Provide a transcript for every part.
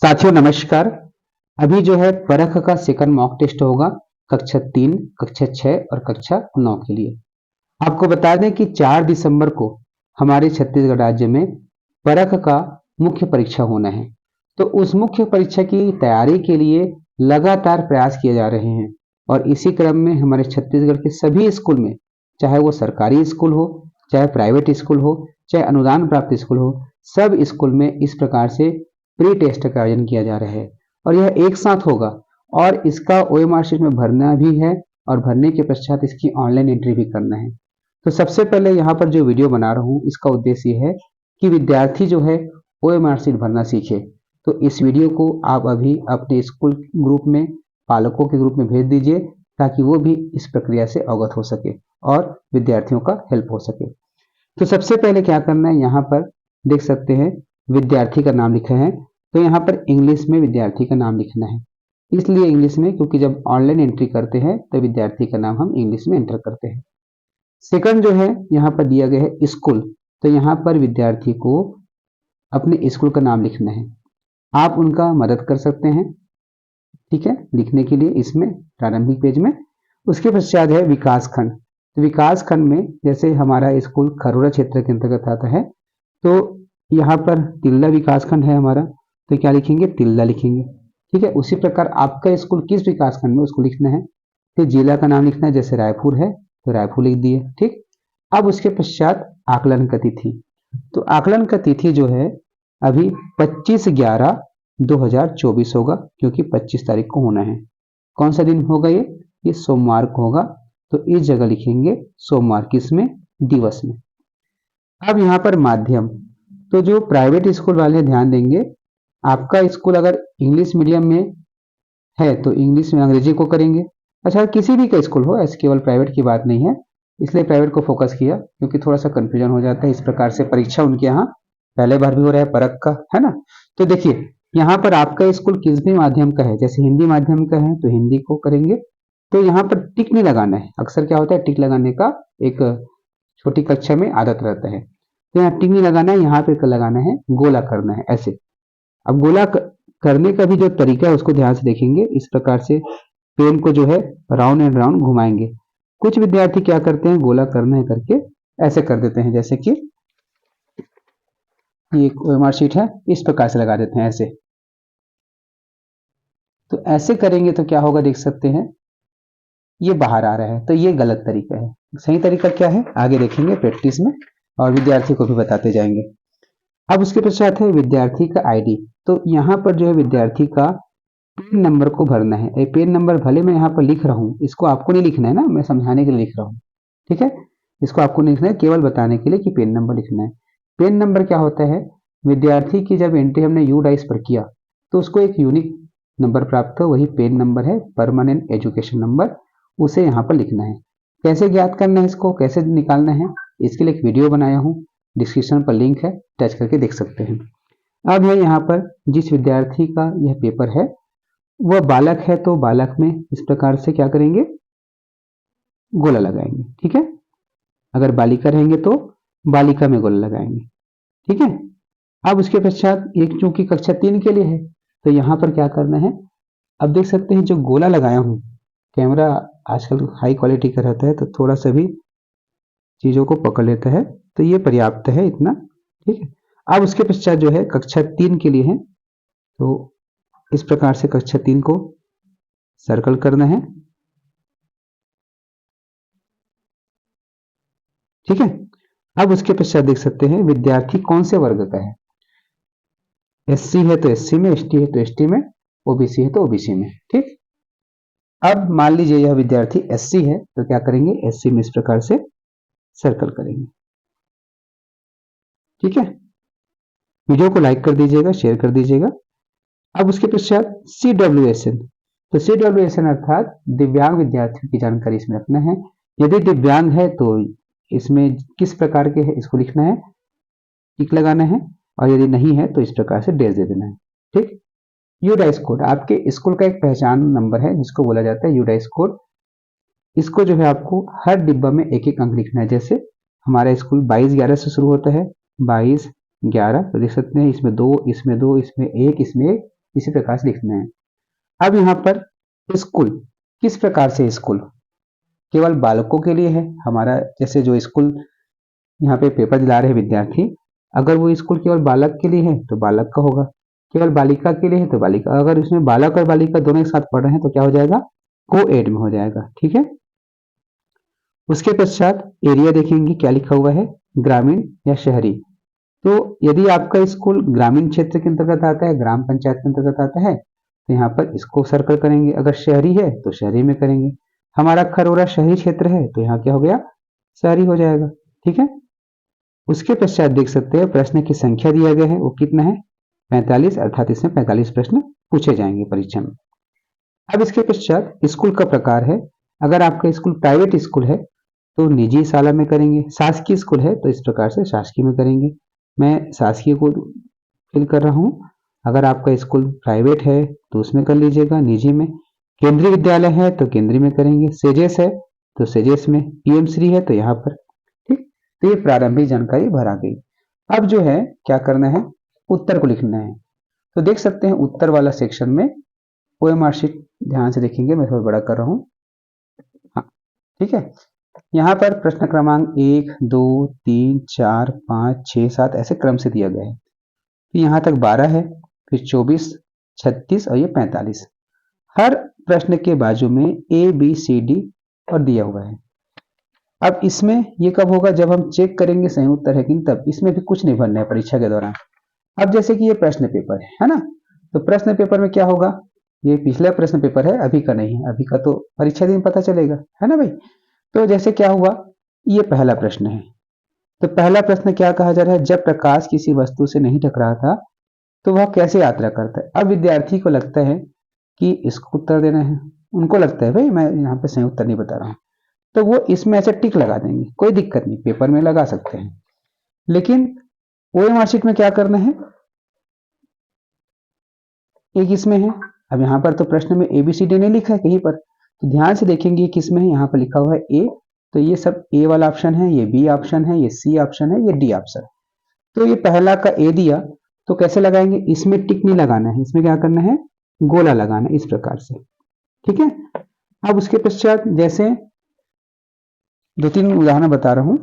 साथियों नमस्कार। अभी जो है परख का सेकंड मॉक टेस्ट होगा कक्षा 3, कक्षा 6 और कक्षा 9 के लिए। आपको बता दें कि 4 दिसंबर को हमारे छत्तीसगढ़ राज्य में परख का मुख्य परीक्षा होना है। तो उस मुख्य परीक्षा की तैयारी के लिए लगातार प्रयास किए जा रहे हैं और इसी क्रम में हमारे छत्तीसगढ़ के सभी स्कूल में, चाहे वो सरकारी स्कूल हो, चाहे प्राइवेट स्कूल हो, चाहे अनुदान प्राप्त स्कूल हो, सब स्कूल में इस प्रकार से प्री टेस्ट का आयोजन किया जा रहा है और यह एक साथ होगा और इसका ओएमआर शीट में भरना भी है और भरने के पश्चात इसकी ऑनलाइन एंट्री भी करना है। तो सबसे पहले यहाँ पर जो वीडियो बना रहा हूँ इसका उद्देश्य है कि विद्यार्थी जो है ओएमआर शीट भरना सीखे। तो इस वीडियो को आप अभी अपने स्कूल ग्रुप में, पालकों के ग्रुप में भेज दीजिए ताकि वो भी इस प्रक्रिया से अवगत हो सके और विद्यार्थियों का हेल्प हो सके। तो सबसे पहले क्या करना है, यहाँ पर देख सकते हैं विद्यार्थी का नाम लिखा है। तो यहाँ पर इंग्लिश में विद्यार्थी का नाम लिखना है, इसलिए इंग्लिश में क्योंकि जब ऑनलाइन एंट्री करते हैं तो विद्यार्थी का नाम हम इंग्लिश में एंटर करते हैं। सेकंड जो है यहाँ पर दिया गया है स्कूल, तो यहाँ पर विद्यार्थी को अपने स्कूल का नाम लिखना है। आप उनका मदद कर सकते हैं, ठीक है, लिखने के लिए इसमें प्रारंभिक पेज में। उसके पश्चात है विकास खंड। तो विकास खंड में जैसे हमारा स्कूल खरोरा क्षेत्र के अंतर्गत आता है तो यहाँ पर तिल्दा विकास खंड है हमारा, तो क्या लिखेंगे, तिल्दा लिखेंगे, ठीक है। उसी प्रकार आपका स्कूल किस विकास खंड में उसको लिखना है। फिर जिला का नाम लिखना है, जैसे रायपुर है तो रायपुर लिख दिए, ठीक। अब उसके पश्चात आकलन का तिथि। तो आकलन का तिथि जो है अभी 25/11/2024 होगा क्योंकि 25 तारीख को होना है। कौन सा दिन होगा ये सोमवार को होगा, तो इस जगह लिखेंगे सोमवार, किसमें, दिवस में। अब यहाँ पर माध्यम, तो जो प्राइवेट स्कूल वाले ध्यान देंगे, आपका स्कूल अगर इंग्लिश मीडियम में है तो इंग्लिश में अंग्रेजी को करेंगे। अच्छा, किसी भी का स्कूल हो, ऐसे केवल प्राइवेट की बात नहीं है, इसलिए प्राइवेट को फोकस किया क्योंकि थोड़ा सा कंफ्यूजन हो जाता है। इस प्रकार से परीक्षा उनके यहाँ पहले बार भी हो रहा है परख का, है ना। तो देखिए यहाँ पर आपका स्कूल किस भी माध्यम का है, जैसे हिंदी माध्यम का है तो हिंदी को करेंगे। तो यहाँ पर टिक नहीं लगाना है, अक्सर क्या होता है टिक लगाने का एक छोटी कक्षा में आदत रहता है। तो यहाँ टिक नहीं लगाना है, यहाँ पे लगाना है गोला करना है ऐसे। अब गोला करने का भी जो तरीका है उसको ध्यान से देखेंगे। इस प्रकार से पेन को जो है राउंड एंड राउंड घुमाएंगे। कुछ विद्यार्थी क्या करते हैं, गोला करना है करके ऐसे कर देते हैं, जैसे कि ये मार्कशीट है इस प्रकार से लगा देते हैं ऐसे। तो ऐसे करेंगे तो क्या होगा, देख सकते हैं ये बाहर आ रहा है, तो ये गलत तरीका है। सही तरीका क्या है आगे देखेंगे प्रैक्टिस में और विद्यार्थी को भी बताते जाएंगे। अब उसके पश्चात है विद्यार्थी का आईडी। तो यहाँ पर जो है विद्यार्थी का पेन नंबर को भरना है। ये पेन नंबर भले मैं यहाँ पर लिख रहा हूँ, इसको आपको नहीं लिखना है ना, मैं समझाने के लिए लिख रहा हूँ, ठीक है। इसको आपको नहीं लिखना है, केवल बताने के लिए कि पेन नंबर लिखना है। पेन नंबर क्या होता है, विद्यार्थी की जब एंट्री हमने यू डाइस पर किया तो उसको एक यूनिक नंबर प्राप्त हो, वही पेन नंबर है, परमानेंट एजुकेशन नंबर, उसे यहाँ पर लिखना है। कैसे ज्ञात करना है, इसको कैसे निकालना है, इसके लिए एक वीडियो बनाया हूँ, डिस्क्रिप्शन पर लिंक है, टच करके देख सकते हैं। अब है यहाँ पर जिस विद्यार्थी का यह पेपर है वह बालक है तो बालक में इस प्रकार से क्या करेंगे, गोला लगाएंगे, ठीक है। अगर बालिका रहेंगे तो बालिका में गोला लगाएंगे, ठीक है। अब उसके पश्चात एक चूंकि कक्षा 3 के लिए है तो यहाँ पर क्या करना है, अब देख सकते हैं जो गोला लगाया हूँ, कैमरा आजकल हाई क्वालिटी का रहता है तो थोड़ा सा भी चीजों को पकड़ लेता है, तो ये पर्याप्त है इतना, ठीक है। अब उसके पश्चात जो है कक्षा 3 के लिए है तो इस प्रकार से कक्षा 3 को सर्कल करना है, ठीक है। अब उसके पश्चात देख सकते हैं विद्यार्थी कौन से वर्ग का है, एससी है तो एससी में, एसटी है तो एसटी में, ओबीसी है तो ओबीसी में, ठीक। अब मान लीजिए यह विद्यार्थी एससी है तो क्या करेंगे, एससी में इस प्रकार से सर्कल करेंगे, ठीक है। वीडियो को लाइक कर दीजिएगा, शेयर कर दीजिएगा। अब उसके पश्चात CWSN, तो CWSN अर्थात दिव्यांग विद्यार्थियों की जानकारी इसमें रखना है। यदि दिव्यांग है तो इसमें किस प्रकार के है इसको लिखना है, टिक लगाना है, और यदि नहीं है तो इस प्रकार से डैश दे देना है, ठीक। यूडाइस कोड आपके स्कूल का एक पहचान नंबर है जिसको बोला जाता है यूडाइस कोड। इसको जो है आपको हर डिब्बा में एक एक अंक लिखना है। जैसे हमारा स्कूल 22/11 से शुरू होता है, 22/11, तो देख सकते हैं इसमें 2, इसमें 2, इसमें 1, इसमें 1, इसी प्रकार से लिखना है। अब यहाँ पर स्कूल, किस प्रकार से स्कूल केवल बालकों के लिए है हमारा, जैसे जो स्कूल यहाँ पे पेपर दिला रहे हैं विद्यार्थी, अगर वो स्कूल केवल बालक के लिए है तो बालक का होगा, केवल बालिका के लिए है तो बालिका, अगर इसमें बालक और बालिका दोनों एक साथ पढ़ रहे हैं तो क्या हो जाएगा, को एड में हो जाएगा। ठीक है, उसके पश्चात एरिया देखेंगे क्या लिखा हुआ है, ग्रामीण या शहरी। तो यदि आपका स्कूल ग्रामीण क्षेत्र के अंतर्गत आता है, ग्राम पंचायत के अंतर्गत आता है, तो यहाँ पर इसको सर्कल करेंगे, अगर शहरी है तो शहरी में करेंगे। हमारा खरोरा शहरी क्षेत्र है तो यहाँ क्या हो गया, शहरी हो जाएगा। ठीक है, उसके पश्चात देख सकते हैं प्रश्न की संख्या दिया गया है, वो कितना है, 45, अर्थात इसमें 45 प्रश्न पूछे जाएंगे परीक्षा में। अब इसके पश्चात स्कूल का प्रकार है, अगर आपका स्कूल प्राइवेट स्कूल है तो निजी शाला में करेंगे, शासकीय स्कूल है तो इस प्रकार से शासकीय में करेंगे। मैं शासकीय को फिल कर रहा हूँ। अगर आपका स्कूल प्राइवेट है तो उसमें कर लीजिएगा, निजी में। केंद्रीय विद्यालय है तो केंद्रीय में करेंगे, सेजेस है तो सेजेस में, पीएम श्री है तो यहाँ पर। ठीक, तो ये प्रारंभिक जानकारी भरा गई। अब जो है क्या करना है, उत्तर को लिखना है। तो देख सकते हैं उत्तर वाला सेक्शन में ओएमआर शीट ध्यान से देखेंगे, मैं थोड़ा बड़ा कर रहा हूँ। हाँ, ठीक है, यहाँ पर प्रश्न क्रमांक 1, 2, 3, 4, 5, 6, 7 ऐसे क्रम से दिया गया है। यहाँ तक 12 है, फिर 24, 36 और ये 45। हर प्रश्न के बाजू में ए बी सी डी और दिया हुआ है। अब इसमें ये कब होगा, जब हम चेक करेंगे सही उत्तर है कि नहीं, तब। इसमें भी कुछ नहीं भरना है परीक्षा के दौरान। अब जैसे कि ये प्रश्न पेपर है ना, तो प्रश्न पेपर में क्या होगा, ये पिछला प्रश्न पेपर है, अभी का नहीं है, अभी का तो परीक्षा दिन पता चलेगा, है ना भाई। तो जैसे क्या हुआ, ये पहला प्रश्न है, तो पहला प्रश्न क्या कहा जा रहा है, जब प्रकाश किसी वस्तु से नहीं टकरा था तो वह कैसे यात्रा करता है। अब विद्यार्थी को लगता है कि इसको उत्तर देना है, उनको लगता है भाई मैं यहाँ पे सही उत्तर नहीं बता रहा हूँ, तो वो इसमें ऐसे टिक लगा देंगे, कोई दिक्कत नहीं, पेपर में लगा सकते हैं। लेकिन ओएमआर शीट में क्या करना है, एक इसमें है। अब यहाँ पर तो प्रश्न में एबीसीडी नहीं लिखा है कहीं पर, तो ध्यान से देखेंगे किस में है, यहाँ पर लिखा हुआ है ए, तो ये सब ए वाला ऑप्शन है, ये बी ऑप्शन है, ये सी ऑप्शन है, ये डी ऑप्शन। तो ये पहला का ए दिया, तो कैसे लगाएंगे, इसमें टिक नहीं लगाना है, इसमें क्या करना है, गोला लगाना है, इस प्रकार से। ठीक है, अब उसके पश्चात जैसे 2-3 उदाहरण बता रहा हूं।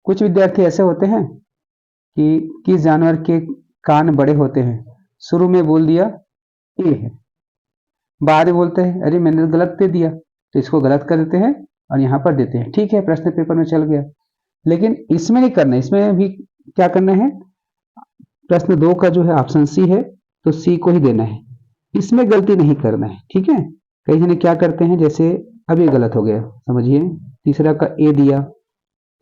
कुछ विद्यार्थी ऐसे होते हैं कि किस जानवर के कान बड़े होते हैं, शुरू में बोल दिया ए है, बाद में बोलते हैं अरे मैंने गलत दे दिया, तो इसको गलत कर देते हैं और यहाँ पर देते हैं। ठीक है, प्रश्न पेपर में चल गया, लेकिन इसमें नहीं करना, इसमें भी क्या करना है, प्रश्न 2 का जो है ऑप्शन सी है तो सी को ही देना है, इसमें गलती नहीं करना है। ठीक है, कई जने क्या करते हैं, जैसे अब ये गलत हो गया, समझिए, तीसरा का ए दिया,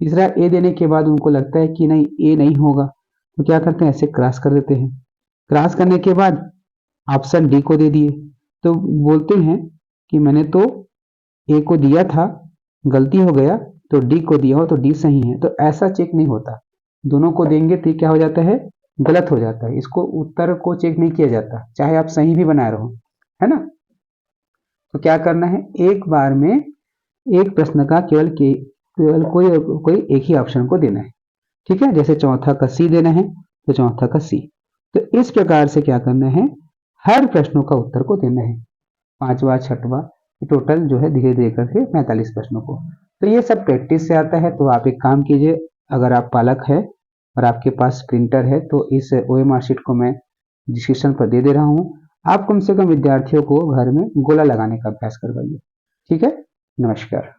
तीसरा ए देने के बाद उनको लगता है कि नहीं ए नहीं होगा, तो क्या करते हैं, ऐसे क्रॉस कर देते हैं। क्रॉस करने के बाद ऑप्शन डी को दे दिए, तो बोलते हैं कि मैंने तो ए को दिया था, गलती हो गया, तो डी को दिया हो तो डी सही है। तो ऐसा चेक नहीं होता, दोनों को देंगे तो क्या हो जाता है, गलत हो जाता है। इसको उत्तर को चेक नहीं किया जाता, चाहे आप सही भी बनाए रहो, है ना। तो क्या करना है, एक बार में एक प्रश्न का केवल कोई एक ही ऑप्शन को देना है। ठीक है, जैसे चौथा का सी देना है तो चौथा का सी। तो इस प्रकार से क्या करना है, हर प्रश्नों का उत्तर को देना है, 5वां 6वां टोटल जो है धीरे धीरे करके 45 प्रश्नों को। तो ये सब प्रैक्टिस से आता है। तो आप एक काम कीजिए, अगर आप पालक है और आपके पास प्रिंटर है तो इस ओएमआर शीट को मैं डिस्क्रिप्शन पर दे रहा हूँ, आप कम से कम विद्यार्थियों को घर में गोला लगाने का अभ्यास करवाइए। ठीक है, नमस्कार।